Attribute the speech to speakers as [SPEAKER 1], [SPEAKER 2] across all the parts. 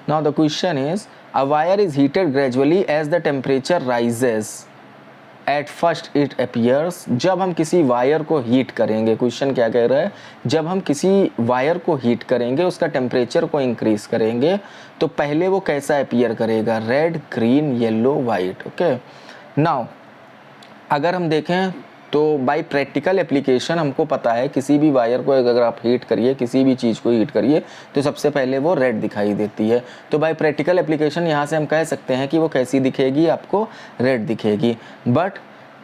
[SPEAKER 1] Now the question is a wire is heated gradually as the temperature rises at first it appears. जब हम किसी wire को heat करेंगे, question क्या कह रहा है, जब हम किसी वायर को हीट करेंगे, उसका टेम्परेचर को इंक्रीज करेंगे, तो पहले वो कैसा अपीयर करेगा, red, green, yellow, white. Okay, now अगर हम देखें तो बाय प्रैक्टिकल एप्लीकेशन हमको पता है किसी भी वायर को अगर आप हीट करिए, किसी भी चीज़ को हीट करिए, तो सबसे पहले वो रेड दिखाई देती है। तो बाय प्रैक्टिकल एप्लीकेशन यहाँ से हम कह सकते हैं कि वो कैसी दिखेगी, आपको रेड दिखेगी। बट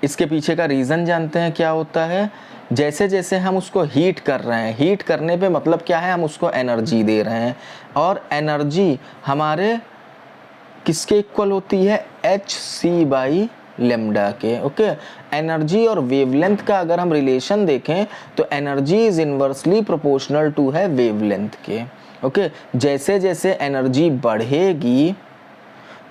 [SPEAKER 1] इसके पीछे का रीज़न जानते हैं क्या होता है, जैसे जैसे हम उसको हीट कर रहे हैं, हीट करने पे मतलब क्या है, हम उसको एनर्जी दे रहे हैं, और एनर्जी हमारे किसके इक्वल होती है, hc लेमडा के। ओके, एनर्जी और वेवलेंथ का अगर हम रिलेशन देखें तो energy is inversely proportional to है वेवलेंथ के। ओके, जैसे जैसे एनर्जी बढ़ेगी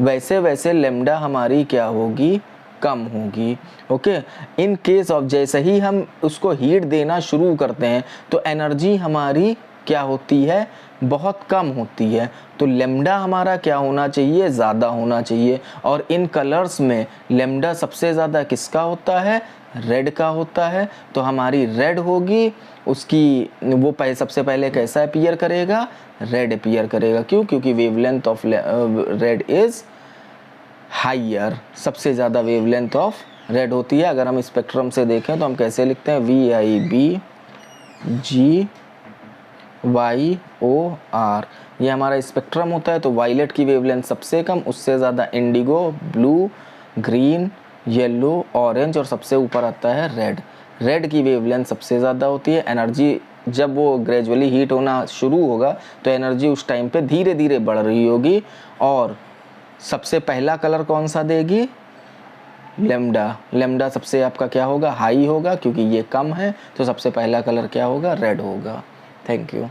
[SPEAKER 1] वैसे वैसे लेमडा हमारी क्या होगी, कम होगी। ओके, इन केस ऑफ जैसे ही हम उसको हीट देना शुरू करते हैं तो एनर्जी हमारी क्या होती है, बहुत कम होती है। तो लेमडा हमारा क्या होना चाहिए, ज़्यादा होना चाहिए। और इन कलर्स में लेमडा सबसे ज़्यादा किसका होता है, रेड का होता है। तो हमारी रेड होगी, उसकी वो सबसे पहले कैसा अपीयर करेगा, रेड अपीयर करेगा। क्यों, क्योंकि wavelength of red is higher, सबसे ज़्यादा वेवलेंथ ऑफ रेड होती है। अगर हम स्पेक्ट्रम से देखें तो हम कैसे लिखते हैं, VIBGYOR, ये हमारा स्पेक्ट्रम होता है। तो वायलेट की वेवलेंथ सबसे कम, उससे ज़्यादा Indigo, blue, green, yellow, orange, और सबसे ऊपर आता है रेड। रेड की वेवलेंथ सबसे ज़्यादा होती है। एनर्जी जब वो ग्रेजुअली हीट होना शुरू होगा तो एनर्जी उस टाइम पे धीरे धीरे बढ़ रही होगी। और सबसे पहला कलर कौन सा देगी, लेमडा। लेमडा सबसे आपका क्या होगा, हाई होगा, क्योंकि ये कम है, तो सबसे पहला कलर क्या होगा, रेड होगा। Thank you.